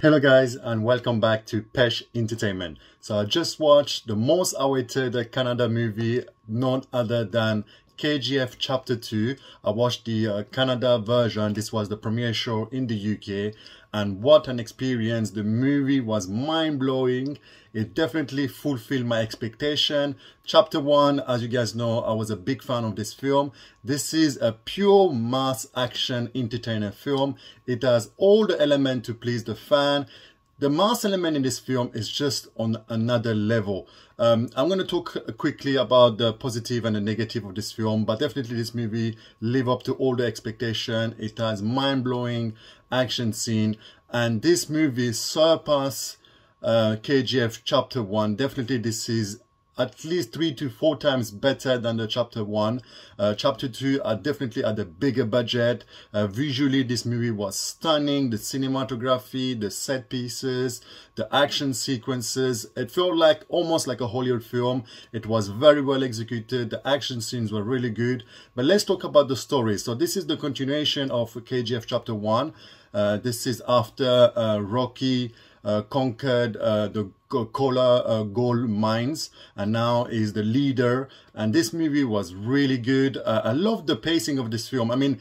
Hello guys and welcome back to PESH Entertainment. So I just watched the most awaited Kannada movie, none other than KGF Chapter 2. I watched the Kannada version. This was the premiere show in the UK, and what an experience. The movie was mind-blowing. It definitely fulfilled my expectation. Chapter 1, as you guys know, I was a big fan of this film. This is a pure mass action entertainer film. It has all the elements to please the fan. The mass element in this film is just on another level. I'm going to talk quickly about the positive and the negative of this film, but definitely this movie live up to all the expectation. It has mind-blowing action scene, and this movie surpass KGF Chapter 1. Definitely this is at least 3 to 4 times better than the Chapter 1. Chapter 2 are definitely at the bigger budget. Visually, this movie was stunning. The cinematography, the set pieces, the action sequences. It felt like almost like a Hollywood film. It was very well executed. The action scenes were really good. But let's talk about the story. So this is the continuation of KGF Chapter 1. This is after Rocky conquered the Cola gold mines, and now is the leader. And this movie was really good. I love the pacing of this film. I mean,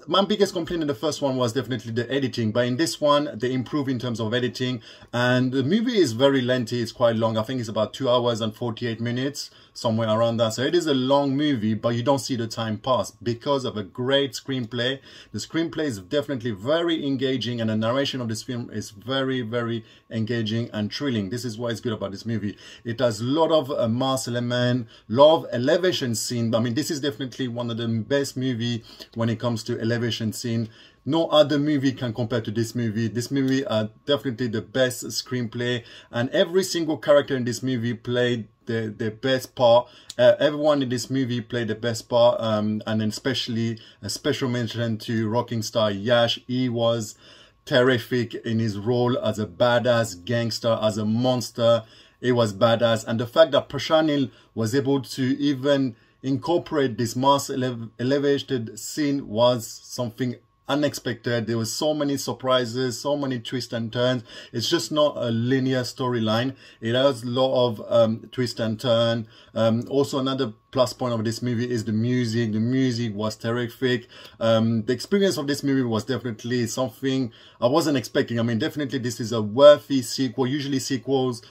my biggest complaint in the first one was definitely the editing, but in this one they improve in terms of editing, and the movie is very lengthy. It's quite long. I think it's about 2 hours and 48 minutes, somewhere around that. So it is a long movie, but you don't see the time pass because of a great screenplay. The screenplay is definitely very engaging, and the narration of this film is very, very engaging and thrilling. This is what is good about this movie. It has a lot of mass element, lot of elevation scene. I mean, this is definitely one of the best movie when it comes to elevation scene. No other movie can compare to this movie. This movie are definitely the best screenplay, and every single character in this movie played the best part. Everyone in this movie played the best part, and especially a special mention to Rocking Star Yash. He was terrific in his role as a badass gangster, as a monster. It was badass, and the fact that Prashanth was able to even incorporate this mass elevated scene was something unexpected. There was so many surprises, so many twists and turns. It's just not a linear storyline. It has a lot of twist and turn. Also, another plus point of this movie is the music. The music was terrific. The experience of this movie was definitely something I wasn't expecting. I mean, definitely this is a worthy sequel. Usually sequels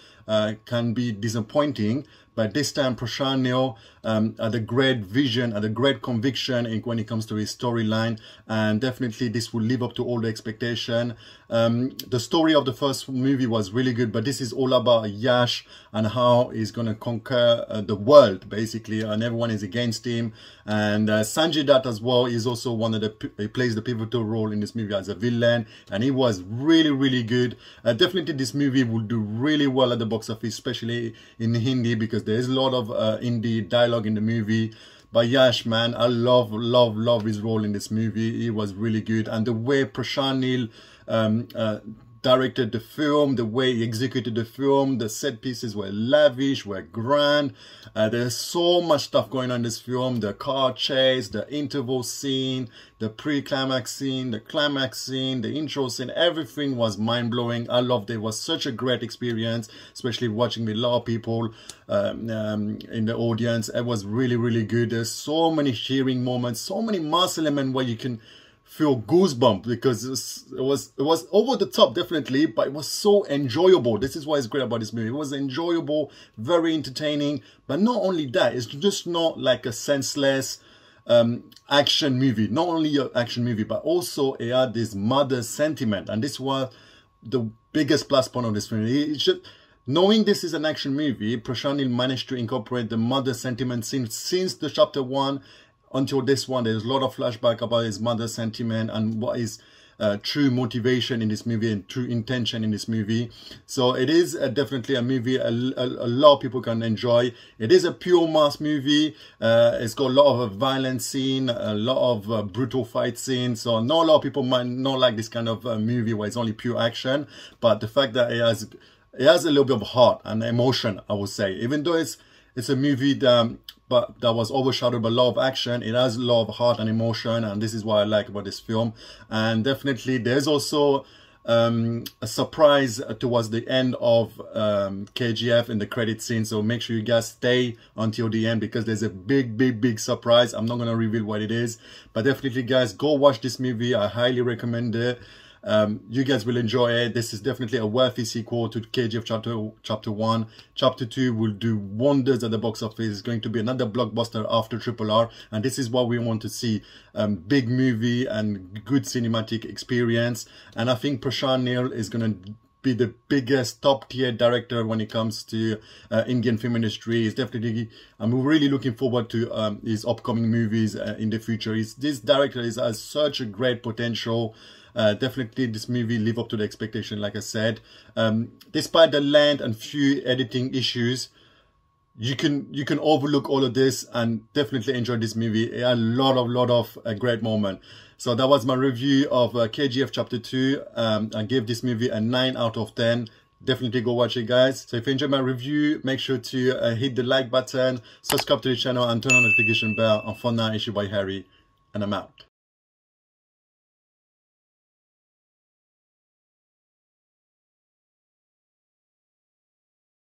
can be disappointing, but this time Prashanth had a great vision, had a great conviction when it comes to his storyline, and definitely this will live up to all the expectation. The story of the first movie was really good, but this is all about Yash and how he's going to conquer the world, basically, and everyone is against him. And Sanjay Dutt as well is also one of he plays the pivotal role in this movie as a villain, and he was really, really good. Definitely this movie will do really well at the box office, especially in Hindi, because there is a lot of Hindi dialogue in the movie. But Yash, man, I love his role in this movie. He was really good, and the way Prashanth directed the film, the way he executed the film, the set pieces were lavish, were grand. There's so much stuff going on in this film. The car chase, the interval scene, the pre-climax scene, the climax scene, the intro scene, everything was mind-blowing. I loved it. It was such a great experience, especially watching with a lot of people in the audience. It was really, really good. There's so many cheering moments, so many mass elements where you can feel goosebumps, because it was over the top, definitely, but it was so enjoyable. This is what is great about this movie. It was enjoyable, very entertaining, but not only that, it's just not like a senseless action movie. Not only an action movie, but also it had this mother sentiment, and this was the biggest plus point of this film. It's just knowing this is an action movie, Prashanth managed to incorporate the mother sentiment since the Chapter 1 until this one. There's a lot of flashback about his mother's sentiment and what is true motivation in this movie and true intention in this movie. So it is definitely a movie a lot of people can enjoy. It is a pure mass movie. It's got a lot of violent scene, a lot of brutal fight scenes. So not a lot of people might not like this kind of movie where it's only pure action, but the fact that it has a little bit of heart and emotion, I would say, even though it's a movie that was overshadowed by a lot of action. It has a lot of heart and emotion, and this is what I like about this film. And definitely there's also a surprise towards the end of KGF in the credit scene, so make sure you guys stay until the end because there's a big surprise. I'm not gonna reveal what it is, but definitely guys, go watch this movie. I highly recommend it. You guys will enjoy it. This is definitely a worthy sequel to KGF chapter 1. Chapter 2 will do wonders at the box office. It's going to be another blockbuster after RRR, and this is what we want to see. Big movie and good cinematic experience, and I think Prashanth Neel is gonna be the biggest top tier director when it comes to Indian film industry. He's definitely, I'm really looking forward to his upcoming movies in the future. This director has such a great potential. Definitely this movie live up to the expectation, like I said. Despite the length and few editing issues, you can overlook all of this and definitely enjoy this movie. It had a lot of great moments. So that was my review of KGF chapter 2. I gave this movie a 9 out of 10. Definitely go watch it, guys. So if you enjoyed my review, make sure to hit the like button, subscribe to the channel, and turn on the notification bell. And for now, it's your boy Harry, and I'm out.